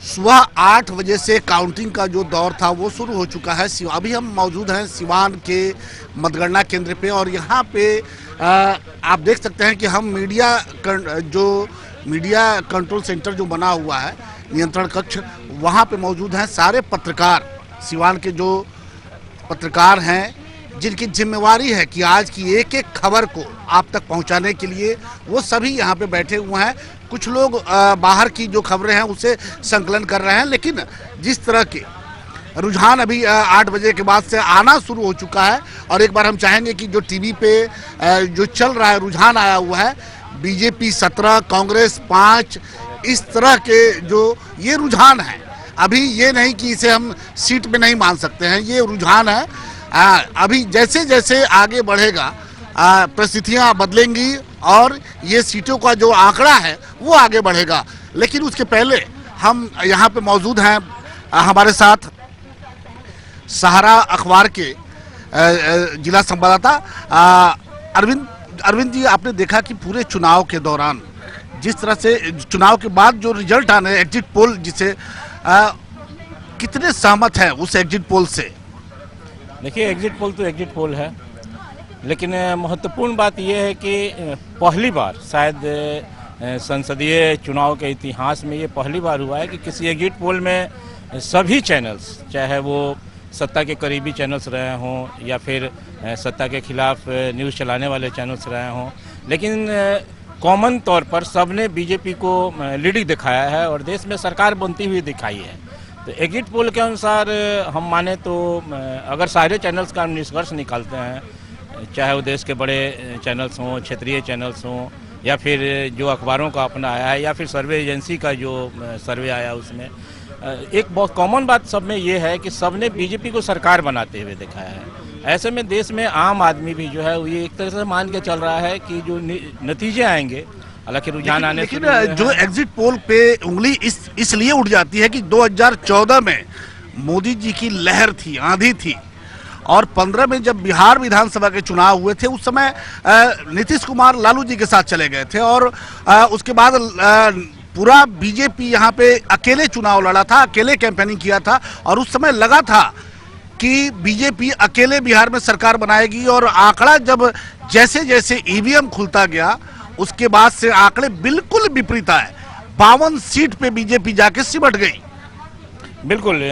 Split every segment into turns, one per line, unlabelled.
सुबह 8 बजे से काउंटिंग का जो दौर था वो शुरू हो चुका है। अभी हम मौजूद हैं सिवान के मतगणना केंद्र पे और यहाँ पे आप देख सकते हैं कि हम मीडिया कंट्रोल सेंटर जो बना हुआ है, नियंत्रण कक्ष, वहाँ पे मौजूद हैं। सारे पत्रकार, सिवान के जो पत्रकार हैं, जिनकी जिम्मेवारी है कि आज की एक एक खबर को आप तक पहुंचाने के लिए, वो सभी यहाँ पे बैठे हुए हैं। कुछ लोग बाहर की जो खबरें हैं उसे संकलन कर रहे हैं, लेकिन जिस तरह के रुझान अभी 8 बजे के बाद से आना शुरू हो चुका है, और एक बार हम चाहेंगे कि जो टीवी पे जो चल रहा है, रुझान आया हुआ है, बीजेपी 17, कांग्रेस 5, इस तरह के जो ये रुझान है, अभी ये नहीं कि इसे हम सीट पे नहीं मान सकते हैं, ये रुझान है। अभी जैसे जैसे आगे बढ़ेगा परिस्थितियाँ बदलेंगी और ये सीटों का जो आंकड़ा है वो आगे बढ़ेगा। लेकिन उसके पहले हम यहाँ पे मौजूद हैं, हमारे साथ सहारा अखबार के जिला संवाददाता अरविंद जी, आपने देखा कि पूरे चुनाव के दौरान जिस तरह से चुनाव के बाद जो रिजल्ट आने, एग्जिट पोल जिसे कितने सहमत हैं उस एग्जिट पोल से?
देखिए, एग्जिट पोल तो एग्जिट पोल है, लेकिन महत्वपूर्ण बात यह है कि पहली बार शायद संसदीय चुनाव के इतिहास में ये पहली बार हुआ है कि किसी एग्जिट पोल में सभी चैनल्स, चाहे वो सत्ता के करीबी चैनल्स रहे हों या फिर सत्ता के खिलाफ न्यूज़ चलाने वाले चैनल्स रहे हों, लेकिन कॉमन तौर पर सबने बीजेपी को लीडिंग दिखाया है और देश में सरकार बनती हुई दिखाई है। तो एग्जिट पोल के अनुसार हम माने तो अगर सारे चैनल्स का निष्कर्ष निकालते हैं, चाहे वो देश के बड़े चैनल्स हों, क्षेत्रीय चैनल्स हों, या फिर जो अखबारों का अपना आया है, या फिर सर्वे एजेंसी का जो सर्वे आया उसमें एक बहुत कॉमन बात सब में ये है कि सबने बीजेपी को सरकार बनाते हुए दिखाया है। ऐसे में देश में आम आदमी भी जो है ये एक तरह से मान के चल रहा है कि जो नतीजे आएंगे, हालांकि रुझान आने,
लेकिन जो एग्जिट पोल पे उंगली इसलिए उठ जाती है कि 2014 में मोदी जी की लहर थी, आंधी थी, और 15 में जब बिहार विधानसभा के चुनाव हुए थे उस समय नीतीश कुमार लालू जी के साथ चले गए थे और उसके बाद पूरा बीजेपी यहाँ पे अकेले चुनाव लड़ा था, अकेले कैंपेनिंग किया था, और उस समय लगा था कि बीजेपी अकेले बिहार में सरकार बनाएगी। और आंकड़ा जब जैसे जैसे ईवीएम खुलता गया उसके बाद से आंकड़े बिल्कुल विपरीत आए, 52 सीट पे बीजेपी जाके सिमट गई।
बिल्कुल,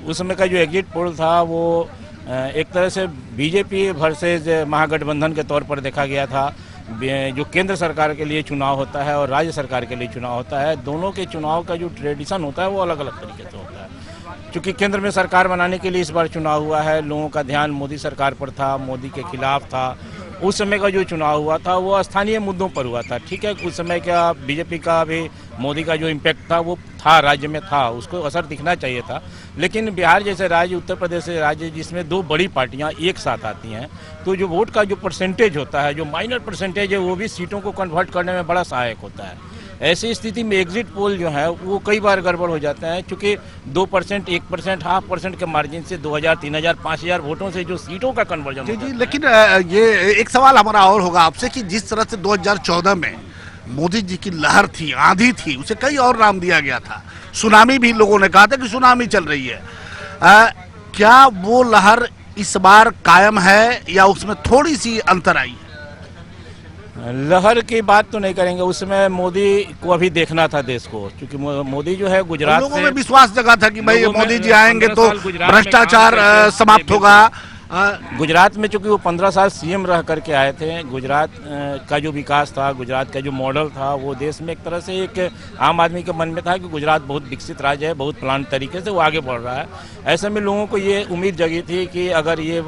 उस समय का जो एग्जिट पोल था वो एक तरह से बीजेपी वर्सेज महागठबंधन के तौर पर देखा गया था। जो केंद्र सरकार के लिए चुनाव होता है और राज्य सरकार के लिए चुनाव होता है, दोनों के चुनाव का जो ट्रेडिशन होता है वो अलग अलग तरीके से होता है। क्योंकि केंद्र में सरकार बनाने के लिए इस बार चुनाव हुआ है, लोगों का ध्यान मोदी सरकार पर था, मोदी के खिलाफ था। उस समय का जो चुनाव हुआ था वो स्थानीय मुद्दों पर हुआ था। ठीक है, उस समय का बीजेपी का भी मोदी का जो इम्पैक्ट था वो था, राज्य में था, उसको असर दिखना चाहिए था। लेकिन बिहार जैसे राज्य, उत्तर प्रदेश जैसे राज्य जिसमें 2 बड़ी पार्टियां एक साथ आती हैं, तो जो वोट का जो परसेंटेज होता है, जो माइनर परसेंटेज है, वो भी सीटों को कन्वर्ट करने में बड़ा सहायक होता है। ऐसी स्थिति में एग्जिट पोल जो है वो कई बार गड़बड़ हो जाते हैं, क्योंकि 2%, 1%, 0.5% के मार्जिन से 2000, 3000, 5000 वोटों से जो सीटों का कन्वर्जन होता है।
लेकिन ये एक सवाल हमारा और होगा आपसे कि जिस तरह से 2014 में मोदी जी की लहर थी, आंधी थी, उसे कई और नाम दिया गया था, सुनामी भी लोगों ने कहा था कि सुनामी चल रही है, क्या वो लहर इस बार कायम है या उसमें थोड़ी सी अंतर आई है?
लहर की बात तो नहीं करेंगे, उसमें मोदी को अभी देखना था देश को, क्योंकि मोदी जो है गुजरात
लोगों में विश्वास जगा था कि भाई मोदी जी आएंगे तो भ्रष्टाचार समाप्त होगा।
गुजरात में चूंकि वो 15 साल सीएम रह करके आए थे, गुजरात का जो विकास था, गुजरात का जो मॉडल था, वो देश में एक तरह से एक आम आदमी के मन में था कि गुजरात बहुत विकसित राज्य है, बहुत प्लान तरीके से वो आगे बढ़ रहा है। ऐसे में लोगों को ये उम्मीद जगी थी कि अगर ये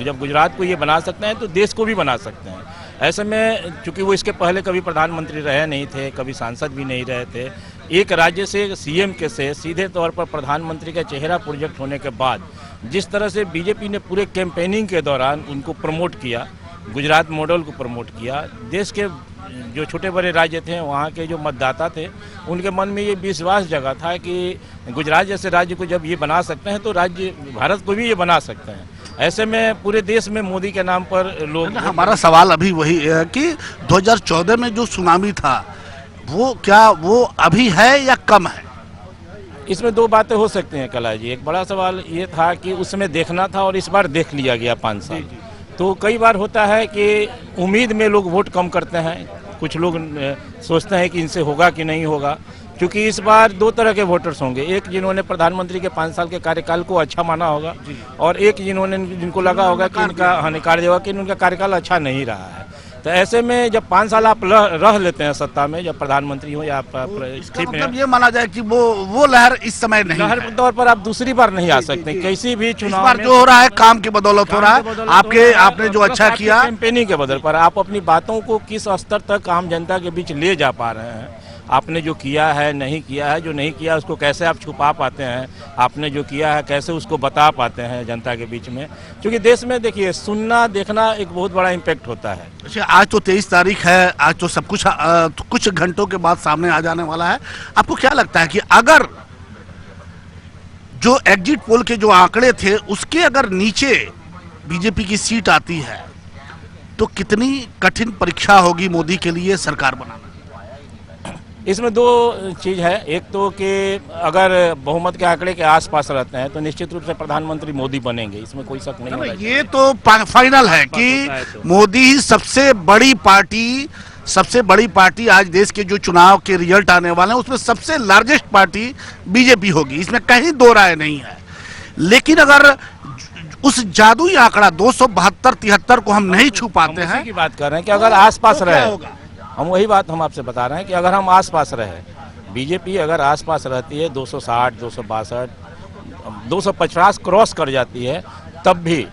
जब गुजरात को ये बना सकते हैं तो देश को भी बना सकते हैं। ऐसे में चूंकि वो इसके पहले कभी प्रधानमंत्री रहे नहीं थे, कभी सांसद भी नहीं रहे थे, एक राज्य से सीएम के से सीधे तौर पर प्रधानमंत्री का चेहरा प्रोजेक्ट होने के बाद जिस तरह से बीजेपी ने पूरे कैंपेनिंग के दौरान उनको प्रमोट किया, गुजरात मॉडल को प्रमोट किया, देश के जो छोटे बड़े राज्य थे वहाँ के जो मतदाता थे उनके मन में ये विश्वास जगा था कि गुजरात जैसे राज्य को जब ये बना सकते हैं तो राज्य भारत को भी ये बना सकते हैं। ऐसे में पूरे देश में मोदी के नाम पर लोग
हमारा सवाल अभी वही है कि 2014 में जो सुनामी था वो क्या वो अभी है या कम है?
इसमें दो बातें हो सकती हैं कला जी। एक बड़ा सवाल ये था कि उस समय देखना था और इस बार देख लिया गया 5 साल। तो कई बार होता है कि उम्मीद में लोग वोट कम करते हैं, कुछ लोग सोचते हैं कि इनसे होगा कि नहीं होगा, क्योंकि इस बार 2 तरह के वोटर्स होंगे। एक जिन्होंने प्रधानमंत्री के 5 साल के कार्यकाल को अच्छा माना होगा और एक जिनको लगा होगा कि इनका हानिकारक होगा कि इनका कार्यकाल अच्छा नहीं रहा है। तो ऐसे में जब 5 साल आप रह लेते हैं सत्ता में, जब प्रधानमंत्री हो या आप
मतलब ये माना जाए कि वो लहर इस समय नहीं
लहर के तौर पर आप दूसरी बार नहीं आ सकते। किसी भी चुनाव
बार जो हो रहा है काम की बदौलत हो रहा है। आपने जो अच्छा किया
कैंपेनिंग के बदल पर आप अपनी बातों को किस स्तर तक आम जनता के बीच ले जा पा रहे हैं, आपने जो किया है नहीं किया है, जो नहीं किया उसको कैसे आप छुपा पाते हैं, आपने जो किया है कैसे उसको बता पाते हैं जनता के बीच में। क्योंकि देश में देखिए सुनना देखना एक बहुत बड़ा इम्पैक्ट होता है।
अच्छा, आज तो 23 तारीख है, आज तो सब कुछ कुछ घंटों के बाद सामने आ जाने वाला है। आपको क्या लगता है कि अगर जो एग्जिट पोल के जो आंकड़े थे उसके अगर नीचे बीजेपी की सीट आती है तो कितनी कठिन परीक्षा होगी मोदी के लिए सरकार बनाना?
इसमें 2 चीज़ है। एक तो कि अगर बहुमत के आंकड़े के आसपास रहते हैं तो निश्चित रूप से प्रधानमंत्री मोदी बनेंगे, इसमें कोई शक नहीं है।
ये तो फाइनल है कि मोदी ही सबसे बड़ी पार्टी आज देश के जो चुनाव के रिजल्ट आने वाले हैं उसमें सबसे लार्जेस्ट पार्टी बीजेपी होगी, इसमें कहीं दो राय नहीं है। लेकिन अगर उस जादुई आंकड़ा 272-73 को हम नहीं छू पाते हैं
की बात कर रहे हैं कि अगर आसपास रहे, हम वही बात हम आपसे बता रहे हैं कि अगर हम आसपास रहे, बीजेपी अगर आसपास रहती है 260, 262, 250 क्रॉस कर जाती है, तब भी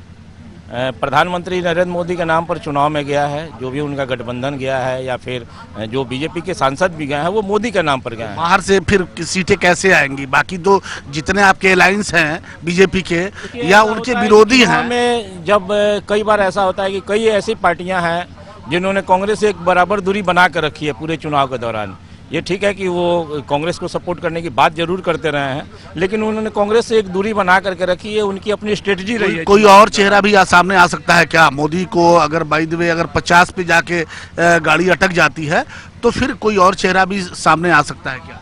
प्रधानमंत्री नरेंद्र मोदी के नाम पर चुनाव में गया है, जो भी उनका गठबंधन गया है या फिर जो बीजेपी के सांसद भी गए हैं वो मोदी के नाम पर गए हैं। बाहर
से फिर सीटें कैसे आएंगी? बाकी तो जितने आपके अलायंस हैं बीजेपी के या उनके विरोधी हैं
में, जब कई बार ऐसा होता है कि कई ऐसी पार्टियां हैं जिन्होंने कांग्रेस से एक बराबर दूरी बना कर रखी है पूरे चुनाव के दौरान। ये ठीक है कि वो कांग्रेस को सपोर्ट करने की बात जरूर करते रहे हैं, लेकिन उन्होंने कांग्रेस से एक दूरी बना करके रखी है, उनकी अपनी स्ट्रेटजी रही है।
कोई और चेहरा भी सामने आ सकता है क्या? मोदी को अगर बाय द वे अगर 50 पे जाके गाड़ी अटक जाती है तो फिर कोई और चेहरा भी सामने आ सकता है क्या?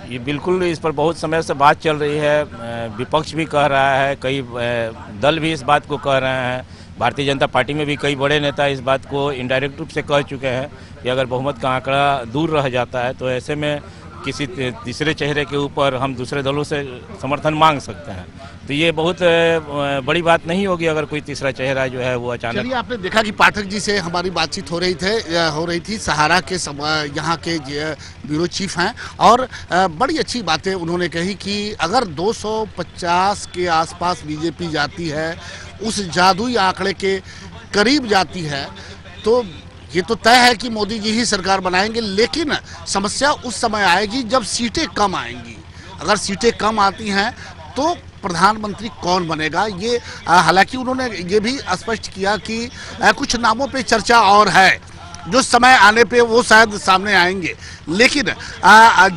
ये बिल्कुल, इस पर बहुत समय से बात चल रही है, विपक्ष भी कह रहा है, कई दल भी इस बात को कह रहे हैं, भारतीय जनता पार्टी में भी कई बड़े नेता इस बात को इनडायरेक्ट रूप से कह चुके हैं कि अगर बहुमत का आंकड़ा दूर रह जाता है तो ऐसे में किसी तीसरे चेहरे के ऊपर हम दूसरे दलों से समर्थन मांग सकते हैं। तो ये बहुत बड़ी बात नहीं होगी अगर कोई तीसरा चेहरा जो है वो अचानक।
चलिए, आपने देखा कि पाठक जी से हमारी बातचीत हो रही थी। सहारा के यहाँ के ब्यूरो चीफ हैं और बड़ी अच्छी बातें उन्होंने कही कि अगर 250 के आसपास बीजेपी जाती है, उस जादुई आंकड़े के करीब जाती है, तो ये तो तय है कि मोदी जी ही सरकार बनाएंगे। लेकिन समस्या उस समय आएगी जब सीटें कम आएंगी। अगर सीटें कम आती हैं तो प्रधानमंत्री कौन बनेगा? ये हालांकि उन्होंने ये भी स्पष्ट किया कि कुछ नामों पे चर्चा और है, जो समय आने पे वो शायद सामने आएंगे। लेकिन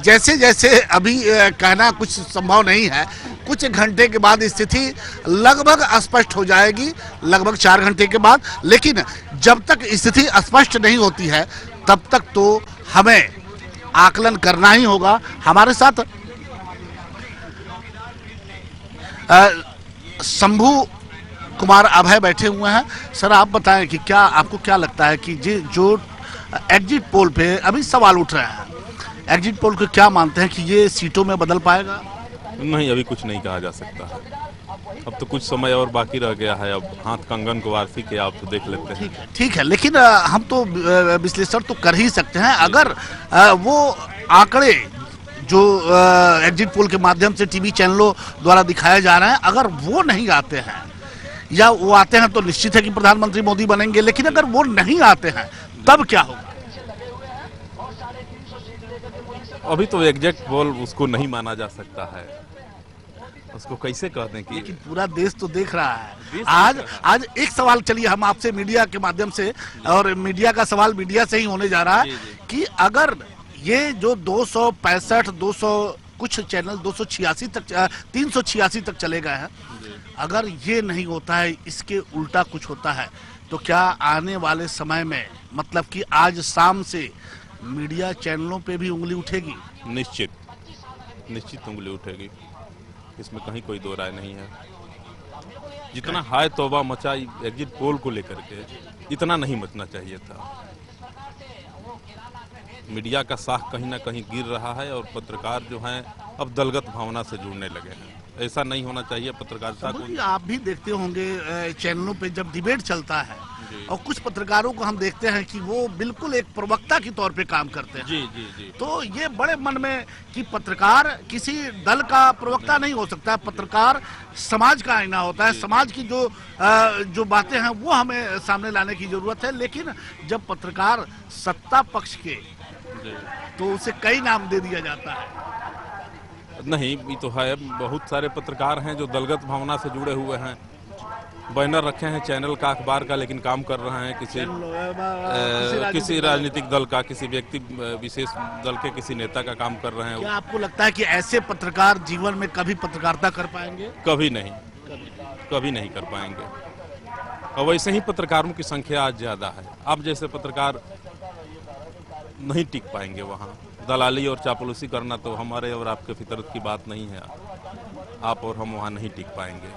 जैसे जैसे अभी कहना कुछ संभव नहीं है, कुछ घंटे के बाद स्थिति लगभग स्पष्ट हो जाएगी, लगभग 4 घंटे के बाद। लेकिन जब तक स्थिति स्पष्ट नहीं होती है तब तक तो हमें आकलन करना ही होगा। हमारे साथ शंभू कुमार अभय बैठे हुए हैं। सर, आप बताएं कि आपको क्या लगता है कि जो एग्जिट पोल पे अभी सवाल उठ रहे हैं, एग्जिट पोल को क्या मानते हैं कि ये सीटों में बदल पाएगा?
नहीं, अभी कुछ नहीं कहा जा सकता है। अब तो कुछ समय और बाकी रह गया है। अब हाथ कंगन को वारसी के आप तो देख लेते हैं।
ठीक है, लेकिन हम तो विश्लेषण तो कर ही सकते हैं। अगर वो आंकड़े जो एग्जिट पोल के माध्यम से टीवी चैनलों द्वारा दिखाए जा रहे हैं, अगर वो नहीं आते हैं या वो आते हैं तो निश्चित है कि प्रधानमंत्री मोदी बनेंगे। लेकिन अगर वो नहीं आते हैं तब क्या होगा?
अभी तो एग्जैक्ट पोल उसको नहीं माना जा सकता है, उसको कैसे कह दें कि
लेकिन पूरा देश तो देख रहा है। आज एक सवाल, चलिए हम आपसे मीडिया के माध्यम से, और मीडिया का सवाल मीडिया से ही होने जा रहा है कि अगर ये जो 265, 200 कुछ चैनल 286 तक 386 तक चले गए हैं, अगर ये नहीं होता है, इसके उल्टा कुछ होता है, तो क्या आने वाले समय में मतलब कि आज शाम से मीडिया चैनलों पे भी उंगली उठेगी?
निश्चित उंगली उठेगी, इसमें कहीं कोई दो राय नहीं है। जितना हाय तौबा मचा एग्जिट पोल को लेकर के, इतना नहीं मचना चाहिए था। मीडिया का साख कहीं ना कहीं गिर रहा है और पत्रकार जो हैं अब दलगत भावना से जुड़ने लगे हैं। ऐसा नहीं होना चाहिए। पत्रकारिता को
आप भी देखते होंगे चैनलों पे जब डिबेट चलता है और कुछ पत्रकारों को हम देखते हैं कि वो बिल्कुल एक प्रवक्ता के तौर पे काम करते हैं।
जी जी जी।
तो ये बड़े मन में कि पत्रकार किसी दल का प्रवक्ता नहीं हो सकता, पत्रकार समाज का आईना होता है। समाज की जो बातें हैं वो हमें सामने लाने की जरूरत है। लेकिन जब पत्रकार सत्ता पक्ष के, तो उसे कई नाम दे दिया जाता है।
नहीं, ये तो है। बहुत सारे पत्रकार हैं जो दलगत भावना से जुड़े हुए हैं, बैनर रखे हैं चैनल का, अखबार का, लेकिन काम कर रहे हैं किसी राजनीतिक दल का, किसी व्यक्ति विशेष दल के किसी नेता का काम कर रहे हैं।
क्या आपको लगता है कि ऐसे पत्रकार जीवन में कभी पत्रकारिता कर पाएंगे?
कभी नहीं कर पाएंगे। और वैसे ही पत्रकारों की संख्या आज ज्यादा है। अब जैसे पत्रकार नहीं टिक पाएंगे वहाँ। दलाली और चापलूसी करना तो हमारे और आपके फितरत की बात नहीं है। आप और हम वहाँ नहीं टिक पाएंगे।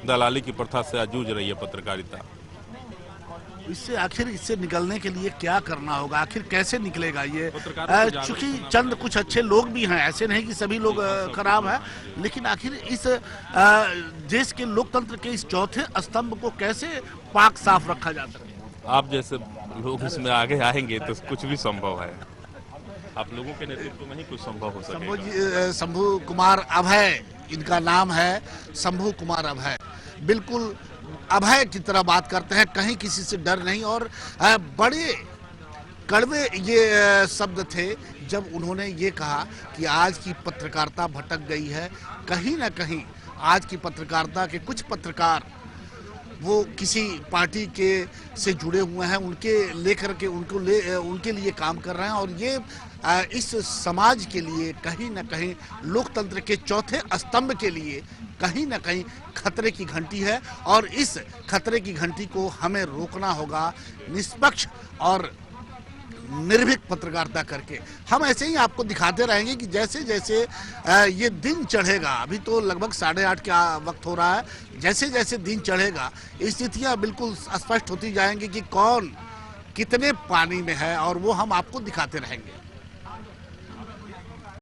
दलाली की प्रथा से आज जूझ रही है पत्रकारिता।
इससे निकलने के लिए क्या करना होगा? आखिर कैसे निकलेगा ये? चूंकि चंद कुछ अच्छे लोग भी हैं, ऐसे नहीं कि सभी लोग खराब हैं, लेकिन आखिर इस देश के लोकतंत्र के इस चौथे स्तंभ को कैसे पाक साफ रखा जा सकता है?
आप जैसे लोग इसमें आगे आएंगे तो कुछ भी संभव है। आप लोगों के नेतृत्व में ही कुछ संभव हो सकेगा।
शंभू कुमार अभय इनका नाम है, शंभू कुमार अभय। बिल्कुल अभय की तरह बात करते हैं, कहीं किसी से डर नहीं। और बड़े कड़वे ये शब्द थे जब उन्होंने ये कहा कि आज की पत्रकारिता भटक गई है। कहीं ना कहीं आज की पत्रकारिता के कुछ पत्रकार वो किसी पार्टी के से जुड़े हुए हैं, उनके लिए काम कर रहे हैं। और ये इस समाज के लिए कहीं ना कहीं लोकतंत्र के चौथे स्तंभ के लिए कहीं ना कहीं खतरे की घंटी है। और इस खतरे की घंटी को हमें रोकना होगा निष्पक्ष और निर्भीक पत्रकारिता करके। हम ऐसे ही आपको दिखाते रहेंगे कि जैसे जैसे ये दिन चढ़ेगा, अभी तो लगभग 8:30 का वक्त हो रहा है, जैसे जैसे दिन चढ़ेगा स्थितियां बिल्कुल स्पष्ट होती जाएंगी कि कौन कितने पानी में है, और वो हम आपको दिखाते रहेंगे।